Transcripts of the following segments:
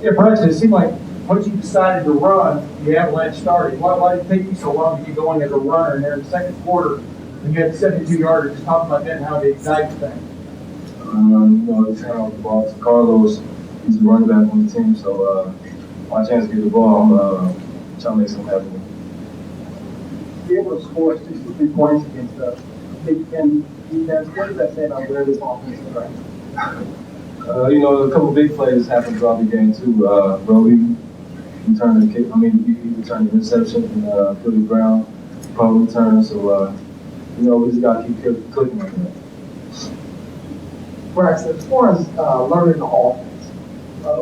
Yeah, Bryson, it seemed like once you decided to run, the avalanche started. Why did it take you so long to get going as a runner? And there in the second quarter, when you had 72 yards, just talk about that and how they excited thing. It's kind of the ball to Carlos. He's the running back on the team, so my chance to get the ball, I'm trying to make something happen. Be able to score 63 points against the Big Ten defense. What does that say about where this offense is right? A couple big plays happened throughout the game too. Brody returned the kick. He returned the interception and Philly Brown probably returned. So we just got to keep clicking like that. Braxton, as far as learning the offense,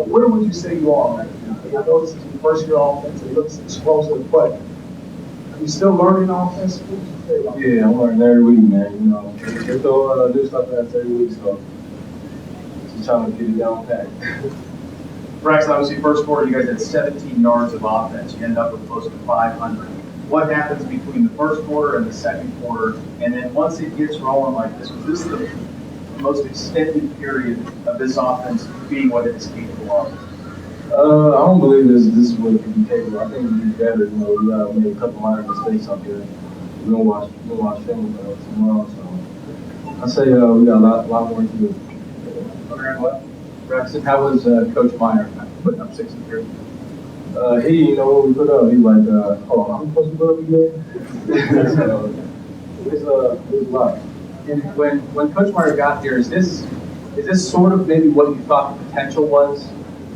where would you say you are right now? I know this is your first year offense. It looks explosive, but are you still learning offense? What would you say about that? Yeah, I'm learning every week, man. They throw new stuff at us every week, so just trying to get it down pat. Braxton, obviously, first quarter, you guys had 17 yards of offense. You end up with close to 500. What happens between the first quarter and the second quarter? And then once it gets rolling like this, was this the most extended period of this offense being what it is capable of? I don't believe this is what it can be capable. I think it can be better. We made a couple minor mistakes out there. We'll watch film tomorrow. So I say we got a lot more to do. Braxton, how was Coach Meyer putting up 63? What we put up, he like, how we supposed to put up again? So it was a lot. And when Coach Meyer got here, is this sort of maybe what you thought the potential was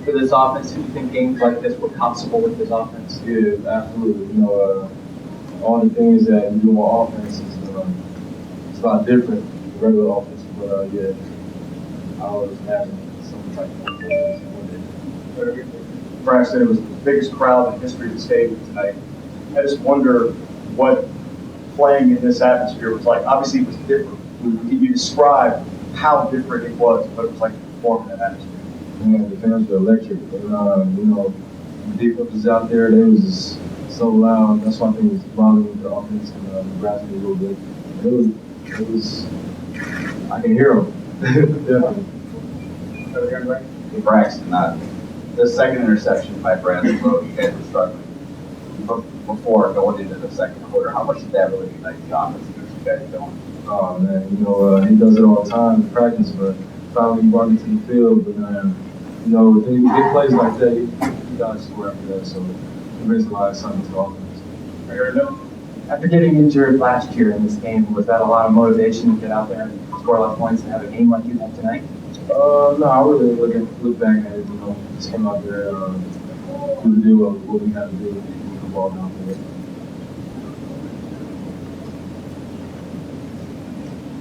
for this offense? Do you think games like this were possible with this offense? Yeah, absolutely. All the things that we do on offense is it's a lot different than regular offense. But I always imagine some type of thing. Braxton, it was the biggest crowd in the history of the stadium tonight. I just wonder what playing in this atmosphere was like. Obviously, it was different. Can you describe how different it was, what it was like to perform in that atmosphere? Man, the fans were electric. And, the defense out there, they was just so loud. That's why I think it was bothering the offense and Nebraska a little bit. It was, I can hear them. Definitely. Braxton, the second interception by Bradley Rowe, you guys were struggling before going into the second quarter. How much did that really unite the offense to get you guys going? Oh man, he does it all the time in practice, but finally he brought it to the field. But when you get plays like that, you got to score after that. So it brings a lot of excitement to the offense. After getting injured last year in this game, was that a lot of motivation to get out there and score a lot of points and have a game like you have tonight? No, I really look back at it. Just came out there, do the deal of what we had to do, with the ball down there.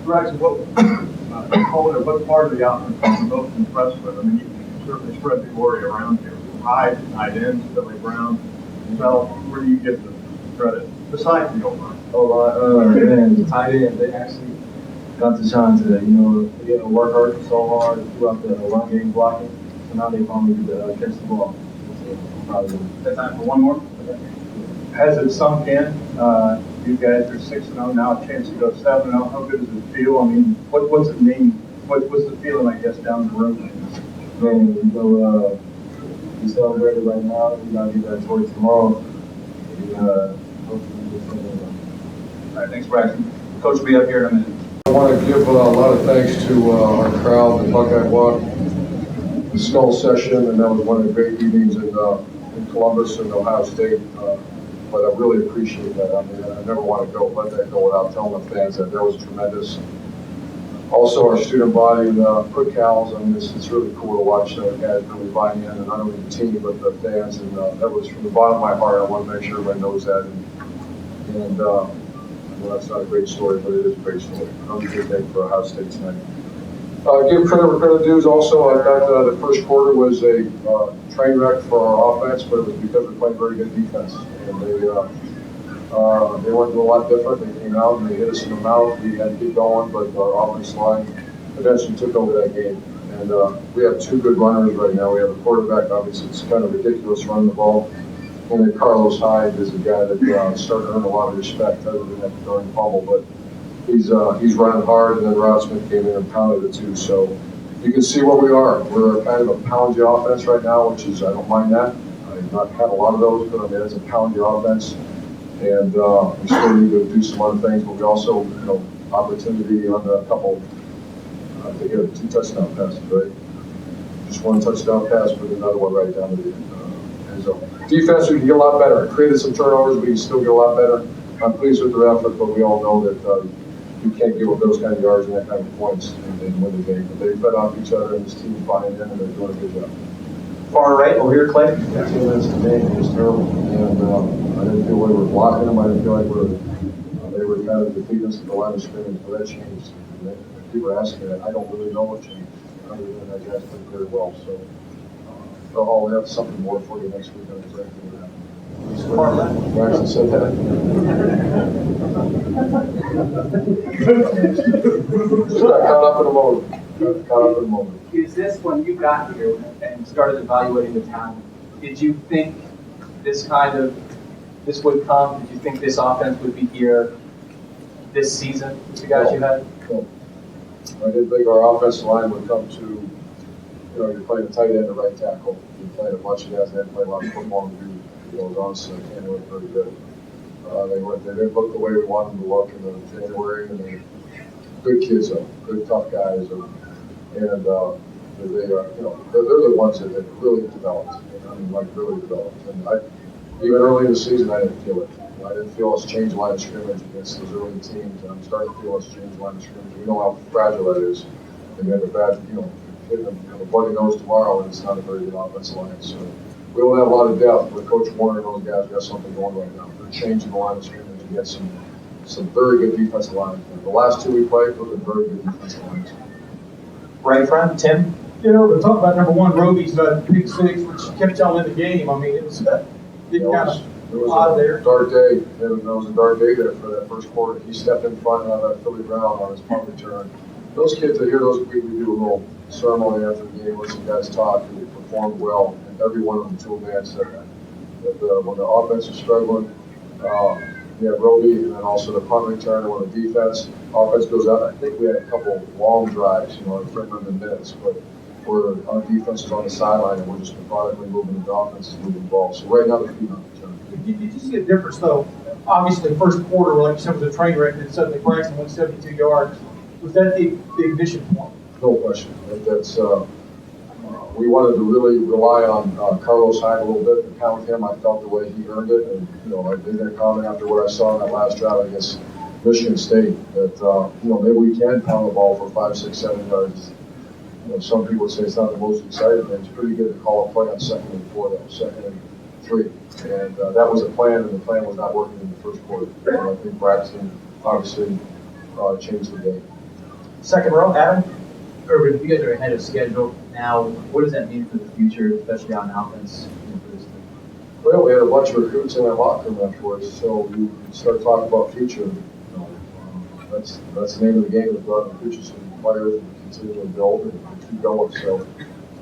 Braxton, what part of the offense are you most impressed with? I mean, you can certainly spread the glory around here. Hyde, tight ends, Billy Brown. Well, where do you get the credit besides the O-line? Man, the tight end, they actually got to shine today. They had to work hard so hard throughout the run game blocking. So now they finally get to catch the ball. So I'm proud of them. Is time for one more? Has it sunk in? You guys are 6-0 now, a chance to go 7-0. How good does it feel? I mean, what's it mean? What's the feeling, I guess, down the road? Man, we celebrated right now. We got to get that towards tomorrow. And hopefully we'll get All right, thanks, Braxton. Coach will be up here in a minute. I want to give a lot of thanks to our crowd, the Buckeye Walk, the Skull Session, and that was one of the great evenings in Columbus and Ohio State. But I really appreciate that. I mean, I never want to let that go without telling the fans that was tremendous. Also, our student body and Quick Cows. I mean, it's really cool to watch guys really buy in, and not only the team but the fans. And that was from the bottom of my heart. I want to make sure everybody knows that. And well, that's not a great story, but it is a great story. I'm a good day for Ohio State tonight. Give credit where credit dues. Also, I thought the first quarter was a train wreck for our offense, but it was because we played very good defense. And they went to a lot different. They came out and they hit us in the mouth. We had to keep going, but our offense line eventually took over that game. And we have two good runners right now. We have a quarterback. Obviously, it's kind of ridiculous running the ball. And then Carlos Hyde is a guy that started to earn a lot of respect other than that during fumble. But he's running hard, and then Rod Smith came in and pounded it too. So you can see where we are. We're kind of a pound you offense right now, which is, I don't mind that. I've not had a lot of those, but I mean, it's a pound you offense. And we still need to do some other things, but we also, opportunity on a couple, I think, 2 touchdown passes, right? Just 1 touchdown pass, but another one right down to the end zone. Defense, we can get a lot better. Created some turnovers, we can still get a lot better. I'm pleased with their effort, but we all know that you can't give up those kind of yards and that kind of points and win the game. But they fed off each other, and this team's buying in, and they're doing a good job. Far right, over here, Clay. 10 minutes today, it was terrible. And I didn't feel like we were blocking them. I didn't feel like they were kind of defeating us at the line of scrimmage, but that changed. And people are asking that. I don't really know what changed, other than that guys played very well. So I'll have something more for you next week on exactly what happened. Braxton said that. Just got caught up in the moment. Caught up in the moment. Is this when you got here and started evaluating the talent? Did you think this would come? Did you think this offense would be here this season with the guys you had? No. I didn't think our offensive line would come to, you're playing a tight end and right tackle. You're playing a bunch of guys that hadn't played a lot of football and do honestly, I can't look very good. They didn't look the way we wanted them to look in January, and they're good kids, though, good tough guys, and they're the ones that really developed. I mean, like really developed. And even early in the season, I didn't feel it. I didn't feel us change line of scrimmage against those early teams, and I'm starting to feel us change line of scrimmage. We know how fragile that is. And they have a bad, hitting them a bloody nose tomorrow, and it's not a very good offensive line. So we don't have a lot of depth, but Coach Warner and those guys got something going right now. They're changing the line of scrimmage and get some very good defensive lines. The last 2 we played, those are very good defensive lines. Right front, Tim? We're talking about number 1, Roby's pick 6, which kept y'all in the game. I mean, it was kind of odd there. Dark day. There was a dark day there for that first quarter. He stepped in front of that Philly Brown on his punt return. Those kids that hear those, we do a little ceremony after the game, listen guys talk, and they performed well. And every one of them to a man said that when the offense is struggling, you have Roby, and then also the punt return, and when the offense goes out. I think we had a couple long drives, in 300 minutes, but where our defense is on the sideline and we're just methodically moving the offense is moving the ball. So right now the feet on the turn. Did you see a difference, though? Obviously, first quarter, like you said, was a train wreck, and suddenly Braxton went 72 yards. Was that the ignition point? No question. That's we wanted to really rely on Carlos Hyde a little bit and pound him. I felt the way he earned it, and I made that comment after what I saw in that last drive against Michigan State that maybe we can pound the ball for 5, 6, 7 yards. Some people would say it's not the most exciting thing. It's pretty good to call a play on 2nd and 4, though, 2nd and 3, and that was the plan, and the plan was not working in the first quarter. And I think Braxton obviously changed the game. Second row, Adam? Urban, you guys are ahead of schedule now. What does that mean for the future, especially on offense? For this team? Well, we had a bunch of recruits in our locker room afterwards, so we start talking about future. That's the name of the game, is about recruits and players and continue to build and keep going. So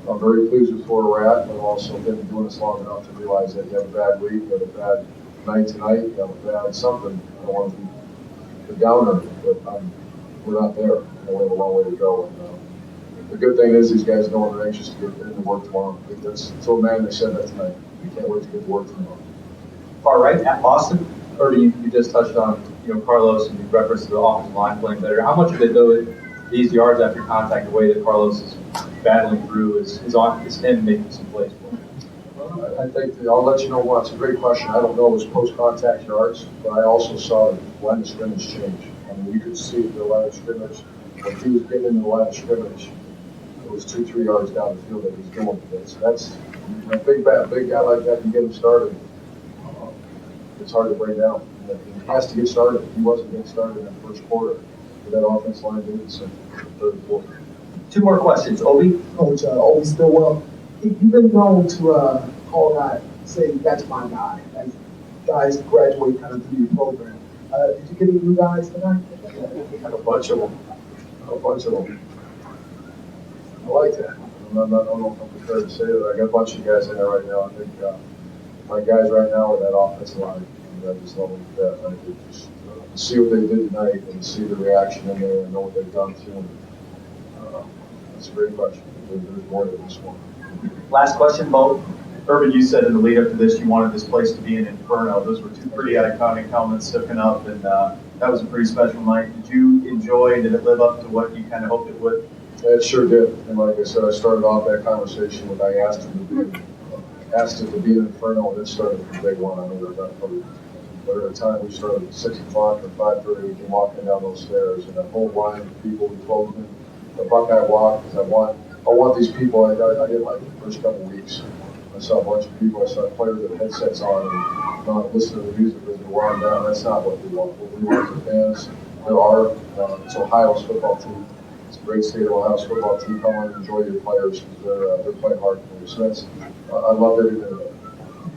I'm very pleased with where we're at, and also been doing this long enough to realize that you have a bad week, you have a bad night tonight, you have a bad something. I don't want to be the downer, but we're not there. We have a long way to go. And the good thing is these guys know they're anxious to get into work tomorrow. I think that's so man, they said that tonight. We can't wait to get to work tomorrow. Far right, at Boston? Urban, you just touched on Carlos and you referenced the offensive line playing better. How much of it, though, these yards after contact, the way that Carlos is battling through, is him making some plays for him? I think I'll let you know what. It's a great question. I don't know his post-contact yards, but I also saw the line of scrimmage change. I mean, you could see the line of scrimmage. When he was getting in the line of scrimmage, it was 2-3 yards down the field that he's going to. So that's a big guy like that. You get him started. It's hard to bring down. He has to get started. He wasn't getting started in the first quarter. But that offense line did it in the third and fourth. 2 more questions. Obi? Coach, Obi Stillwell. You've been known to call guys, say, that's my guy, as guys graduate kind of through your program. Did you get any new guys tonight? A bunch of them. I like that. I don't know if I'm prepared to say that. I got a bunch of guys in there right now. I think my guys right now are that offensive line. I just love that. I could just see what they did tonight and see the reaction in there and know what they've done to them. It's a great question. There's more to this one. Last question, Bo. Urban, you said in the lead up to this, you wanted this place to be an inferno. Those were two pretty iconic helmets hooking up, and that was a pretty special night. Did you enjoy, did it live up to what you kind of hoped it would? It sure did. And like I said, I started off that conversation when I asked it to be an inferno, and it started from day one. I mean, but at the time we started at 6 o'clock or 5:30, we came walking down those stairs, and that whole line of people we closed in the Buckeye Walk, because I want these people. I did like the first couple of weeks. I saw a bunch of people. I saw players with headsets on and listening to the music as they're walking down. That's not what we want. What we want is fans. There are. It's Ohio's football team. It's a great state of Ohio's football team. Come on and enjoy your players. They're playing hard for you. So that's I love every minute of it.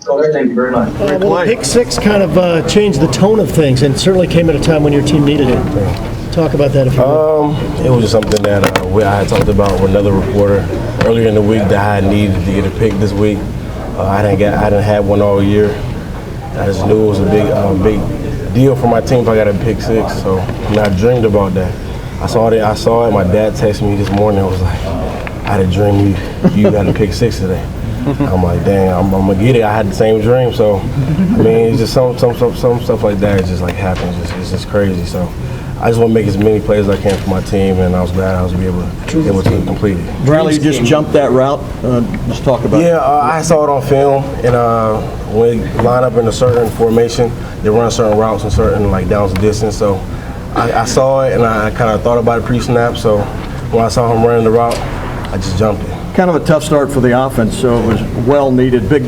Coach, thank you very much. Well, pick six kind of changed the tone of things, and certainly came at a time when your team needed it. Talk about that if you would. It was just something that I had talked about with another reporter earlier in the week that I needed to get a pick this week. I didn't have one all year. I just knew it was a big deal for my team if I got a pick six. So I dreamed about that. I saw it. My dad texted me this morning. I was like, I had a dream you got a pick six today. I'm like, dang, I'm gonna get it. I had the same dream, so I mean, it's just some stuff like that. It just like happens. It's just crazy. So I just want to make as many plays as I can for my team, and I was glad I was able to complete it. Bradley, you just jumped that route. Just talk about it. Yeah, I saw it on film, and when they line up in a certain formation, they run certain routes and certain like downs and distance. So I saw it, and I kind of thought about it pre-snap. So when I saw him running the route, I just jumped it. Kind of a tough start for the offense, so it was well needed, big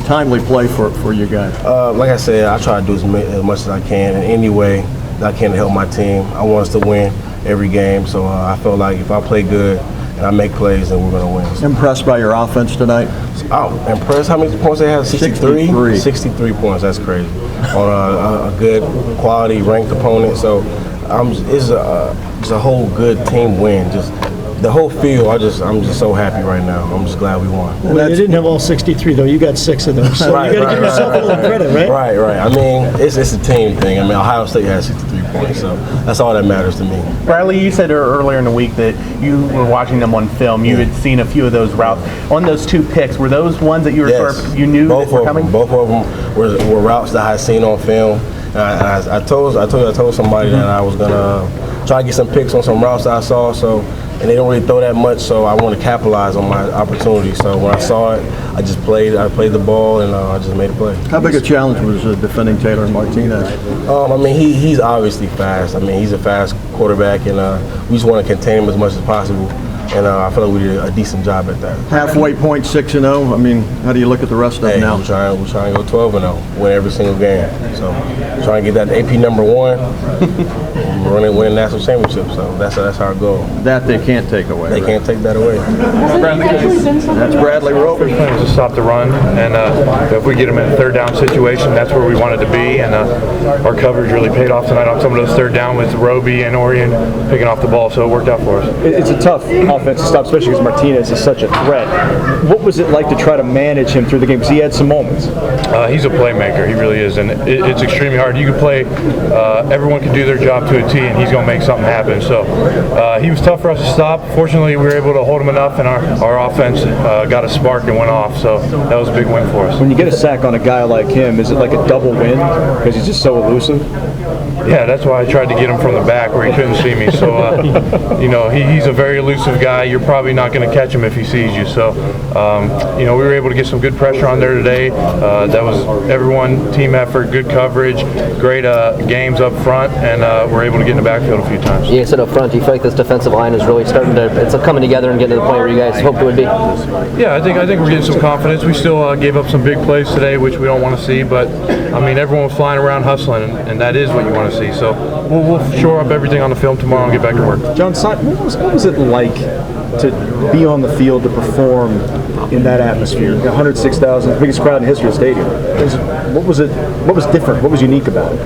timely play for you guys. Like I said, I try to do as much as I can in any way that I can to help my team. I want us to win every game, so I felt like if I play good and I make plays, then we're going to win. So. Impressed by your offense tonight? Oh, impressed. How many points they have? 63? 63 points. That's crazy. On a good quality ranked opponent. So it's a whole good team win. Just the whole field, I'm just so happy right now. I'm just glad we won. Well, you didn't have all 63 though. You got 6 of them, so you got to give yourself a little credit, right? Right. I mean, it's a team thing. I mean, Ohio State has 63 points, so that's all that matters to me. Bradley, you said earlier in the week that you were watching them on film. You had seen a few of those routes. On those 2 picks, were those ones that you were you knew both that were coming? Both of them were routes that I had seen on film. I told somebody that I was gonna try to get some picks on some routes that I saw. So. And they don't really throw that much, so I want to capitalize on my opportunity. So when I saw it, I played the ball, and I just made a play. How big a challenge was defending Taylor Martinez? I mean, he's obviously fast. I mean, he's a fast quarterback, and we just want to contain him as much as possible. And I feel like we did a decent job at that. Halfway point, 6-0. I mean, how do you look at the rest of it now? We're trying to go 12-0, win every single game. So trying to get that AP number 1, win a national championship. So that's our goal. That they can't take away. They can't take that away. That's Bradley Roby. The plan was to stop the run, and if we get them in a third down situation, that's where we wanted to be. And our coverage really paid off tonight on some of those third down with Roby and Orion picking off the ball, so it worked out for us. It's a tough offense to stop, especially because Martinez is such a threat. What was it like to try to manage him through the game? Because he had some moments. He's a playmaker. He really is, and it's extremely hard. You can play. Everyone can do their job to a T, and he's going to make something happen. So he was tough for us to stop. Fortunately, we were able to hold him enough, and our offense got a spark and went off. So that was a big win for us. When you get a sack on a guy like him, is it like a double win because he's just so elusive? Yeah, that's why I tried to get him from the back where he couldn't see me. So, he's a very elusive guy. You're probably not going to catch him if he sees you. So, we were able to get some good pressure on there today. That was everyone, team effort, good coverage, great games up front, and we're able to get in the backfield a few times. You said up front, do you feel like this defensive line is really starting it's coming together and getting to the point where you guys hoped it would be? Yeah, I think we're getting some confidence. We still gave up some big plays today, which we don't want to see, but I mean, everyone was flying around hustling, and that is what you want to see. So we'll shore up everything on the film tomorrow and get back to work. John, what was it like to be on the field to perform in that atmosphere? 106,000, the biggest crowd in the history of the stadium. What was different? What was unique about it?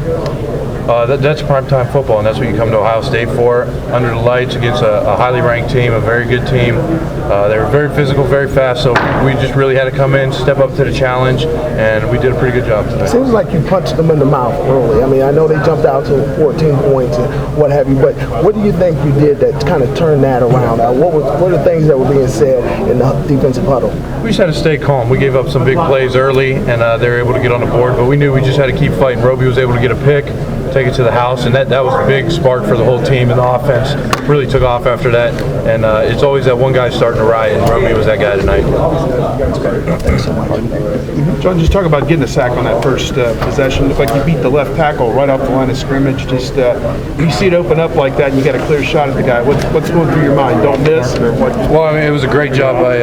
That's primetime football, and that's what you come to Ohio State for, under the lights against a highly ranked team, a very good team. They were very physical, very fast, so we just really had to come in, step up to the challenge, and we did a pretty good job today. Seems like you punched them in the mouth early. I mean, I know they jumped out to 14 points and what have you, but what do you think you did that kind of turned that around? What are the things that were being said in the defensive huddle? We just had to stay calm. We gave up some big plays early, and they were able to get on the board, but we knew we just had to keep fighting. Roby was able to get a pick, take it to the house, and that was a big spark for the whole team, and the offense really took off after that. And it's always that one guy starting to riot, and Roby was that guy tonight. John, just talk about getting a sack on that first possession. Looked like you beat the left tackle right off the line of scrimmage. Just when you see it open up like that and you got a clear shot at the guy, what's going through your mind? Don't miss or what? Well, I mean, it was a great job by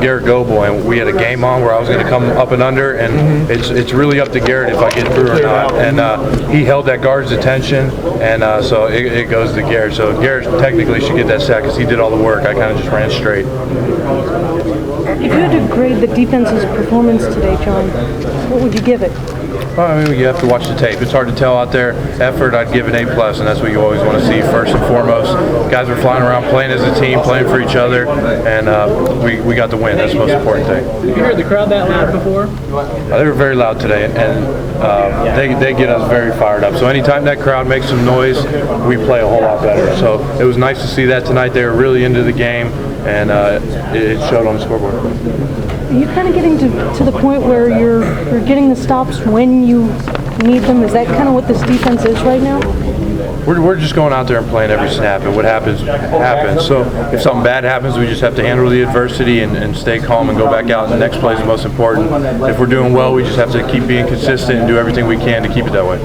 Garrett Goebel, and we had a game on where I was going to come up and under, and it's really up to Garrett if I get through or not. And he held that guard's attention, and so it goes to Garrett. So Garrett technically should get that sack because he did all the work. I kind of just ran straight. If you had to grade the defense's performance today, John, what would you give it? Well, I mean, you have to watch the tape. It's hard to tell out there. Effort, I'd give an A+, and that's what you always want to see first and foremost. Guys were flying around playing as a team, playing for each other, and we got the win. That's the most important thing. Have you heard the crowd that loud before? They were very loud today, and they get us very fired up. So anytime that crowd makes some noise, we play a whole lot better. So it was nice to see that tonight. They were really into the game, and it showed on the scoreboard. Are you kind of getting to the point where you're getting the stops when you need them? Is that kind of what this defense is right now? We're just going out there and playing every snap, and what happens, happens. So if something bad happens, we just have to handle the adversity and stay calm and go back out, and the next play is the most important. If we're doing well, we just have to keep being consistent and do everything we can to keep it that way.